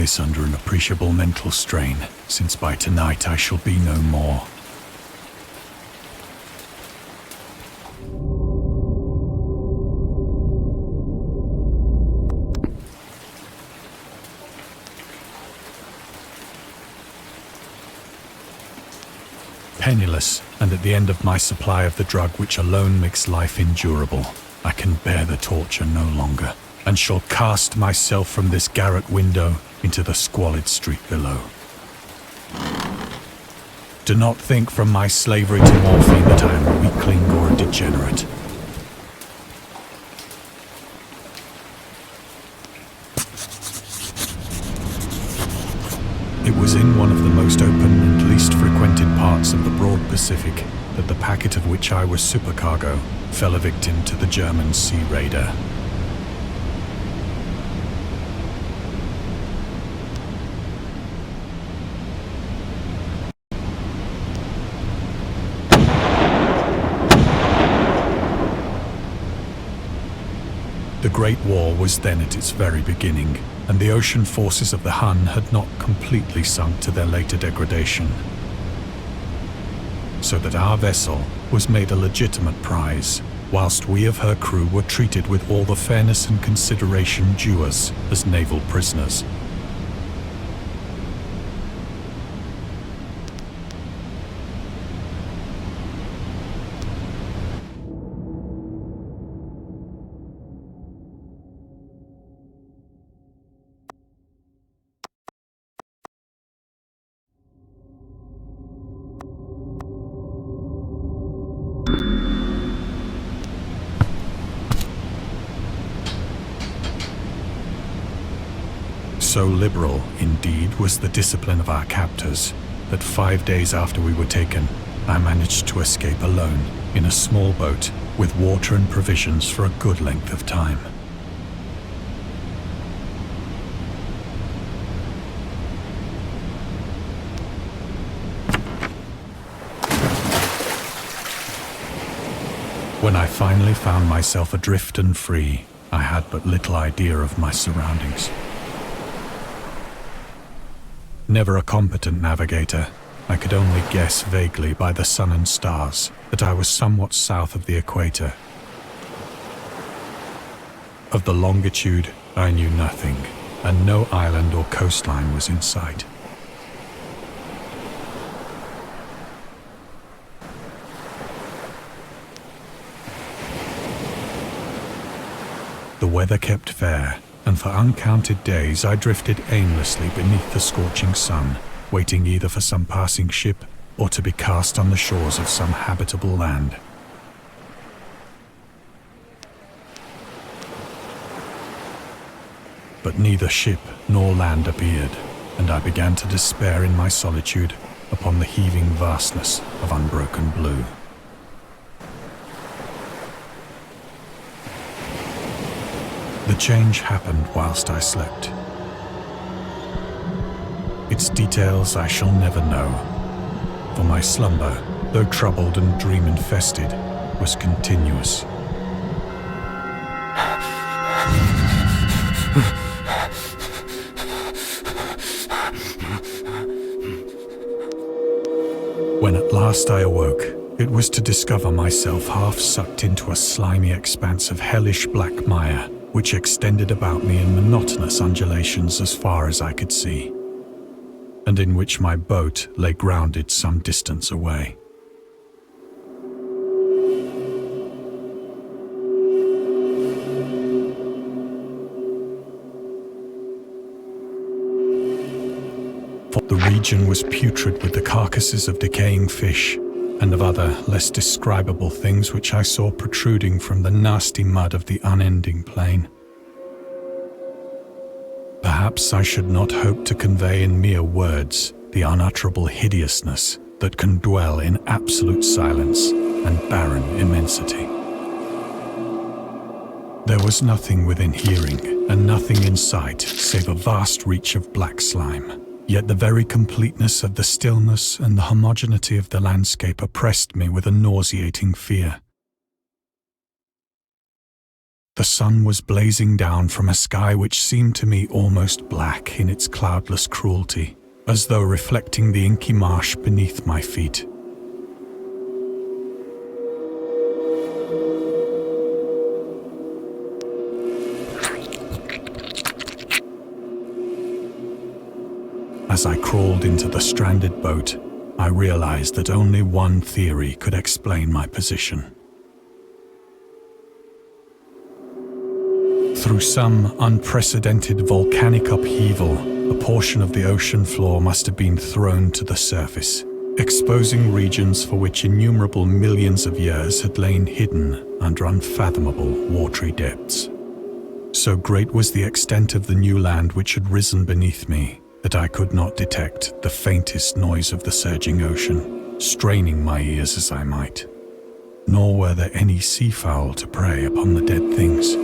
this under an appreciable mental strain, since by tonight I shall be no more. Penniless, and at the end of my supply of the drug which alone makes life endurable, I can bear the torture no longer, and shall cast myself from this garret window into the squalid street below. Do not think from my slavery to morphine that I am a weakling or a degenerate. It was in one of the most open and least frequented parts of the broad Pacific that the packet of which I was supercargo fell a victim to the German sea raider. The Great War was then at its very beginning, and the ocean forces of the Hun had not completely sunk to their later degradation. So that our vessel was made a legitimate prize, whilst we of her crew were treated with all the fairness and consideration due us as naval prisoners. So liberal, indeed, was the discipline of our captors, that 5 days after we were taken, I managed to escape alone in a small boat with water and provisions for a good length of time. When I finally found myself adrift and free, I had but little idea of my surroundings. Never a competent navigator, I could only guess vaguely by the sun and stars that I was somewhat south of the equator. Of the longitude, I knew nothing, and no island or coastline was in sight. The weather kept fair, and for uncounted days I drifted aimlessly beneath the scorching sun, waiting either for some passing ship or to be cast on the shores of some habitable land. But neither ship nor land appeared, and I began to despair in my solitude upon the heaving vastness of unbroken blue. The change happened whilst I slept. Its details I shall never know, for my slumber, though troubled and dream-infested, was continuous. When at last I awoke, it was to discover myself half sucked into a slimy expanse of hellish black mire, which extended about me in monotonous undulations as far as I could see, and in which my boat lay grounded some distance away. For the region was putrid with the carcasses of decaying fish, and of other, less describable things which I saw protruding from the nasty mud of the unending plain. Perhaps I should not hope to convey in mere words the unutterable hideousness that can dwell in absolute silence and barren immensity. There was nothing within hearing, and nothing in sight save a vast reach of black slime. Yet the very completeness of the stillness and the homogeneity of the landscape oppressed me with a nauseating fear. The sun was blazing down from a sky which seemed to me almost black in its cloudless cruelty, as though reflecting the inky marsh beneath my feet. As I crawled into the stranded boat, I realized that only one theory could explain my position. Through some unprecedented volcanic upheaval, a portion of the ocean floor must have been thrown to the surface, exposing regions for which innumerable millions of years had lain hidden under unfathomable watery depths. So great was the extent of the new land which had risen beneath me, that I could not detect the faintest noise of the surging ocean, straining my ears as I might. Nor were there any seafowl to prey upon the dead things.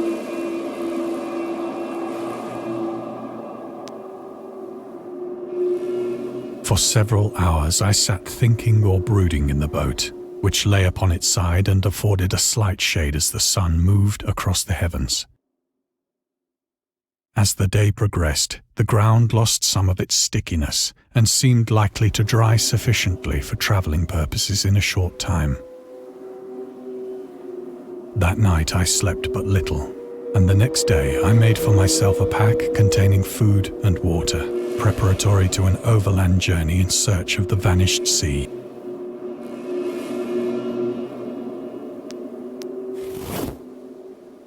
For several hours I sat thinking or brooding in the boat, which lay upon its side and afforded a slight shade as the sun moved across the heavens. As the day progressed, the ground lost some of its stickiness and seemed likely to dry sufficiently for traveling purposes in a short time. That night I slept but little, and the next day I made for myself a pack containing food and water, preparatory to an overland journey in search of the vanished sea.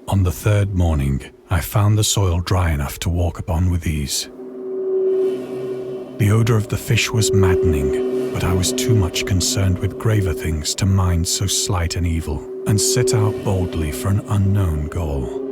On the third morning, I found the soil dry enough to walk upon with ease. The odor of the fish was maddening, but I was too much concerned with graver things to mind so slight an evil, and set out boldly for an unknown goal.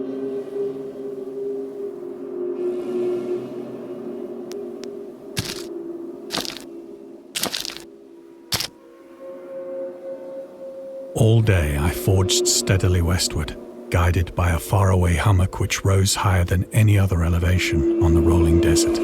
All day I forged steadily westward, guided by a faraway hummock which rose higher than any other elevation on the rolling desert.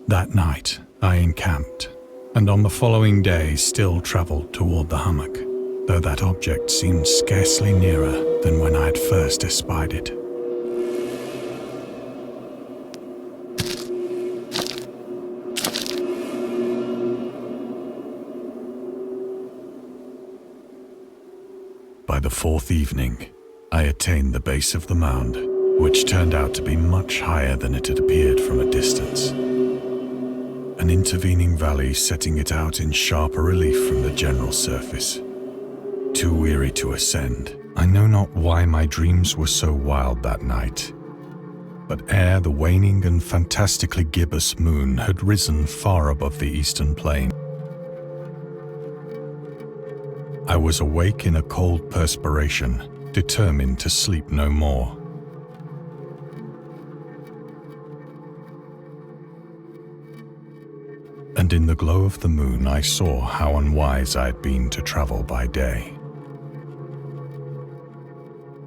That night, I encamped, and on the following day still travelled toward the hummock, though that object seemed scarcely nearer than when I had first espied it. By the fourth evening, I attained the base of the mound, which turned out to be much higher than it had appeared from a distance. An intervening valley setting it out in sharper relief from the general surface. Too weary to ascend, I know not why my dreams were so wild that night. But ere the waning and fantastically gibbous moon had risen far above the eastern plain, I was awake in a cold perspiration, determined to sleep no more. And in the glow of the moon I saw how unwise I had been to travel by day.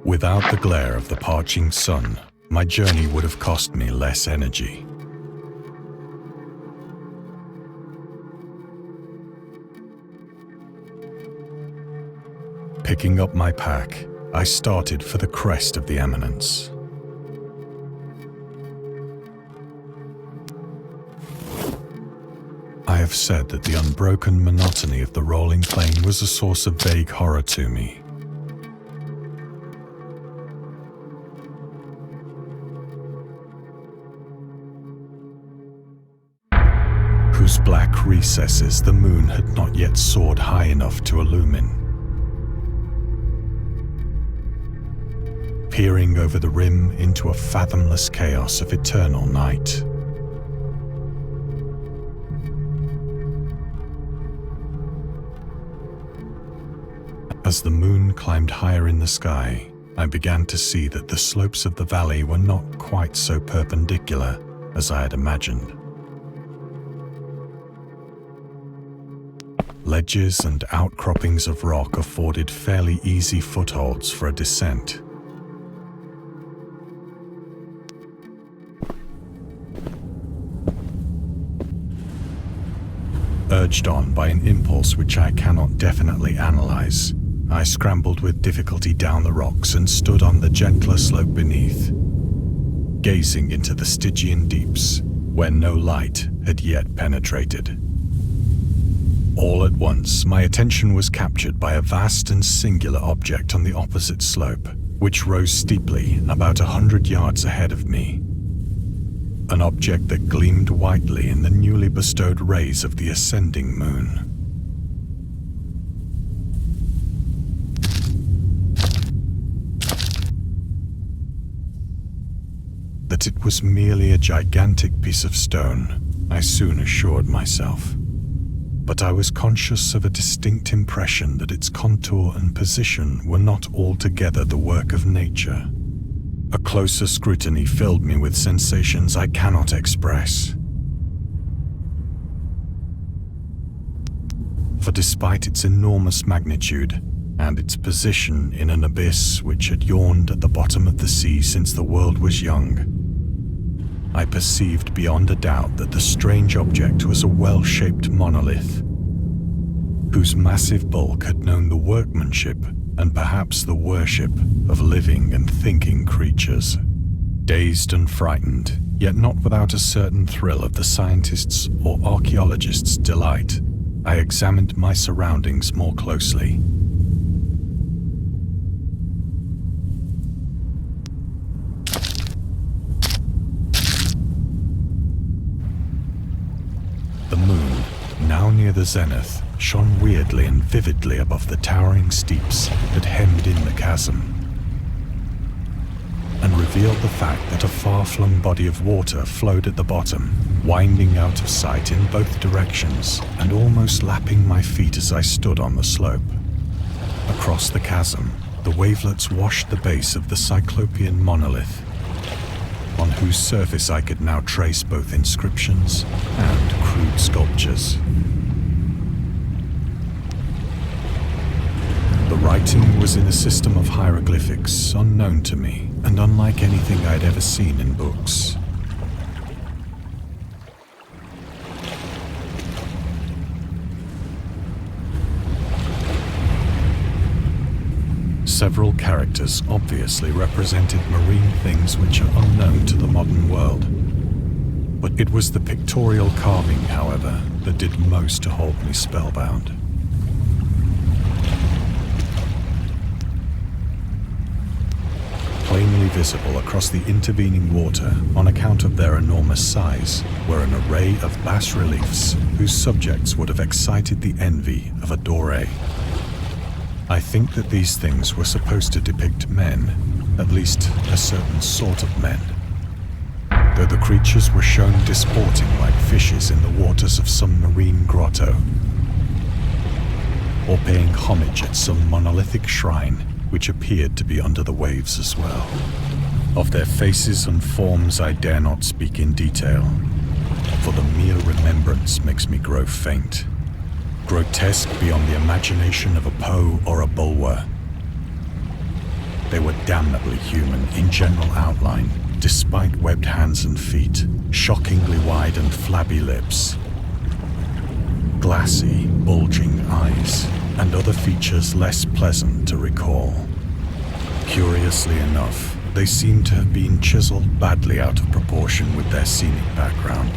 Without the glare of the parching sun, my journey would have cost me less energy. Picking up my pack, I started for the crest of the eminence. I have said that the unbroken monotony of the rolling plain was a source of vague horror to me. Whose black recesses the moon had not yet soared high enough to illumine. Peering over the rim into a fathomless chaos of eternal night. As the moon climbed higher in the sky, I began to see that the slopes of the valley were not quite so perpendicular as I had imagined. Ledges and outcroppings of rock afforded fairly easy footholds for a descent. Urged on by an impulse which I cannot definitely analyze, I scrambled with difficulty down the rocks and stood on the gentler slope beneath, gazing into the Stygian deeps where no light had yet penetrated. All at once, my attention was captured by a vast and singular object on the opposite slope, which rose steeply about 100 yards ahead of me. An object that gleamed whitely in the newly bestowed rays of the ascending moon. That it was merely a gigantic piece of stone, I soon assured myself. But I was conscious of a distinct impression that its contour and position were not altogether the work of nature. A closer scrutiny filled me with sensations I cannot express. For despite its enormous magnitude and its position in an abyss which had yawned at the bottom of the sea since the world was young, I perceived beyond a doubt that the strange object was a well-shaped monolith, whose massive bulk had known the workmanship and perhaps the worship of living and thinking creatures. Dazed and frightened, yet not without a certain thrill of the scientist's or archaeologist's delight, I examined my surroundings more closely. The moon, now near the zenith, shone weirdly and vividly above the towering steeps that hemmed in the chasm, and revealed the fact that a far-flung body of water flowed at the bottom, winding out of sight in both directions and almost lapping my feet as I stood on the slope. Across the chasm, the wavelets washed the base of the cyclopean monolith, on whose surface I could now trace both inscriptions and crude sculptures. The writing was in a system of hieroglyphics unknown to me and unlike anything I'd ever seen in books. Several characters obviously represented marine things which are unknown to the modern world. But it was the pictorial carving, however, that did most to hold me spellbound. Plainly visible across the intervening water, on account of their enormous size, were an array of bas-reliefs whose subjects would have excited the envy of a Doré. I think that these things were supposed to depict men, at least a certain sort of men, though the creatures were shown disporting like fishes in the waters of some marine grotto, or paying homage at some monolithic shrine which appeared to be under the waves as well. Of their faces and forms I dare not speak in detail, for the mere remembrance makes me grow faint. Grotesque beyond the imagination of a Poe or a Bulwer. They were damnably human in general outline, despite webbed hands and feet, shockingly wide and flabby lips, glassy, bulging eyes, and other features less pleasant to recall. Curiously enough, they seem to have been chiseled badly out of proportion with their scenic background,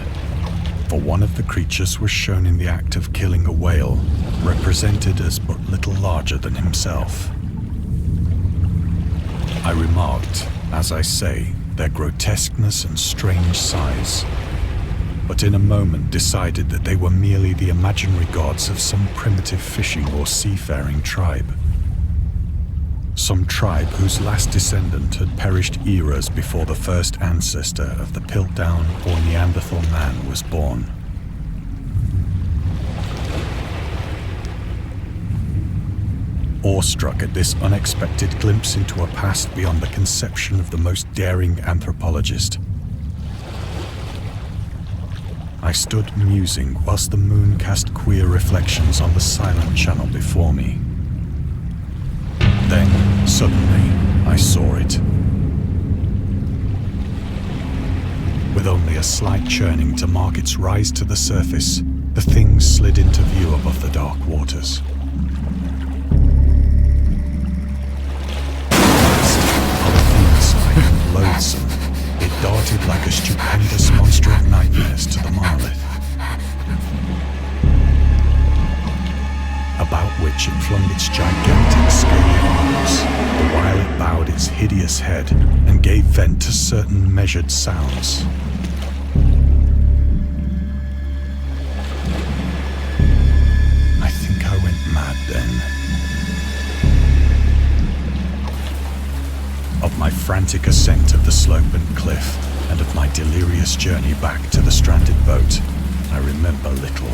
for one of the creatures was shown in the act of killing a whale, represented as but little larger than himself. I remarked, as I say, their grotesqueness and strange size, but in a moment decided that they were merely the imaginary gods of some primitive fishing or seafaring tribe. Some tribe whose last descendant had perished eras before the first ancestor of the Piltdown or Neanderthal man was born. Awestruck at this unexpected glimpse into a past beyond the conception of the most daring anthropologist, I stood musing whilst the moon cast queer reflections on the silent channel before me. Then, suddenly, I saw it. With only a slight churning to mark its rise to the surface, the thing slid into view above the dark waters. Polyphemus-like and loathsome, it darted like a stupendous monster of nightmares to the monolith, about which it flung its gigantic scaly arms, the while it bowed its hideous head and gave vent to certain measured sounds. I think I went mad then. Of my frantic ascent of the slope and cliff, and of my delirious journey back to the stranded boat, I remember little.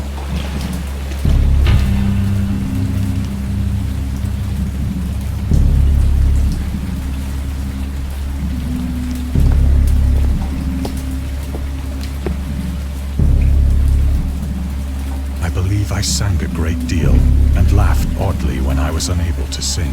I believe I sang a great deal and laughed oddly when I was unable to sing.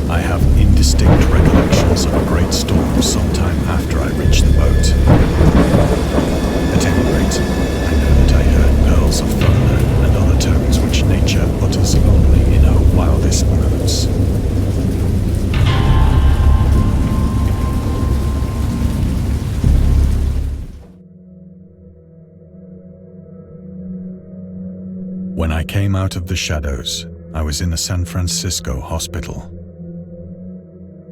I have indistinct recollections of a great storm sometime after I reached the boat. At any rate, I know that I heard pearls of thunder and other tones which nature utters only in her wildest moods. When I came out of the shadows, I was in a San Francisco hospital,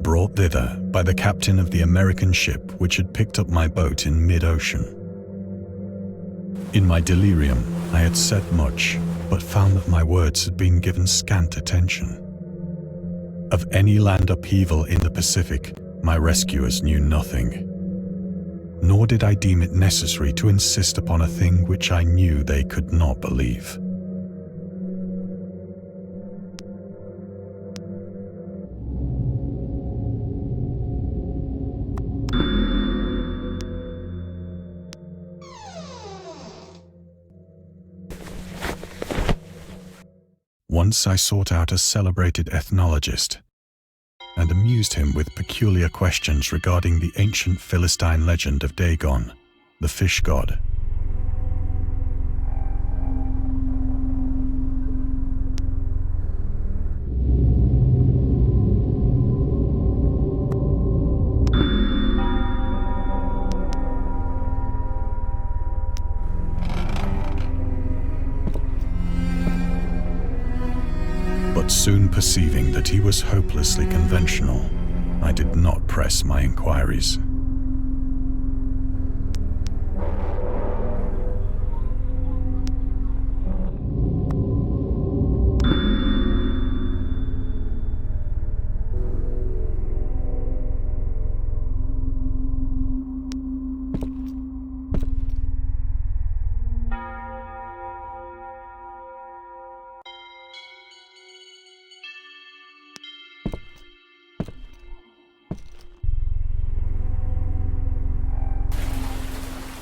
brought thither by the captain of the American ship which had picked up my boat in mid-ocean. In my delirium, I had said much, but found that my words had been given scant attention. Of any land upheaval in the Pacific, my rescuers knew nothing. Nor did I deem it necessary to insist upon a thing which I knew they could not believe. Once I sought out a celebrated ethnologist and amused him with peculiar questions regarding the ancient Philistine legend of Dagon, the fish god. But soon perceiving that he was hopelessly conventional, I did not press my inquiries.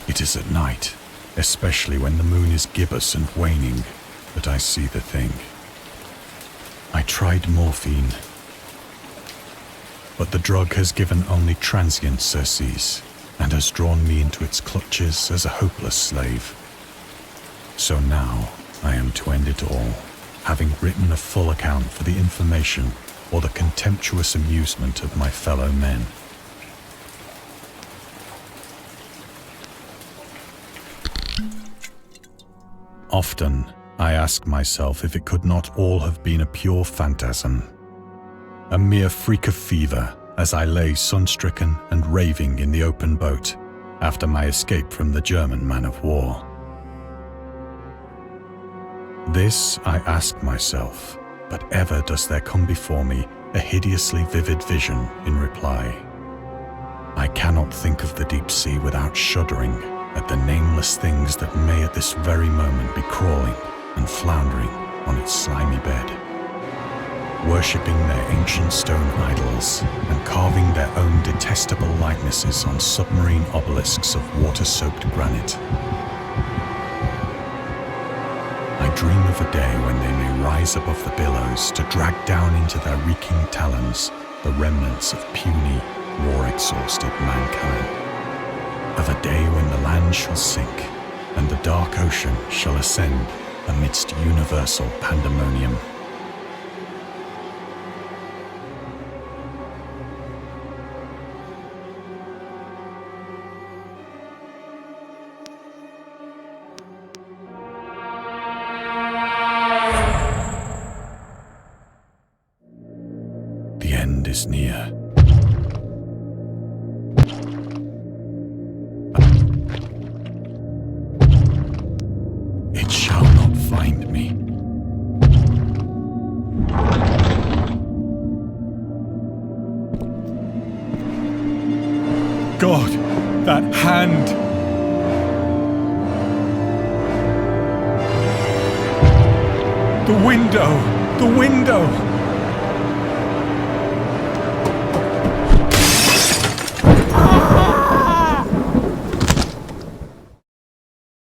It is at night, especially when the moon is gibbous and waning, that I see the thing. I tried morphine, but the drug has given only transient surcease and has drawn me into its clutches as a hopeless slave. So now I am to end it all, having written a full account for the information or the contemptuous amusement of my fellow men. Often, I ask myself if it could not all have been a pure phantasm, a mere freak of fever as I lay sun-stricken and raving in the open boat after my escape from the German man-of-war. This I ask myself, but ever does there come before me a hideously vivid vision in reply. I cannot think of the deep sea without shuddering at the nameless things that may at this very moment be crawling and floundering on its slimy bed, worshipping their ancient stone idols and carving their own detestable likenesses on submarine obelisks of water-soaked granite. I dream of a day when they may rise above the billows to drag down into their reeking talons the remnants of puny, war-exhausted mankind. Of a day when the land shall sink and the dark ocean shall ascend amidst universal pandemonium. The end is near. It shall not find me. God, that hand! The window! The window!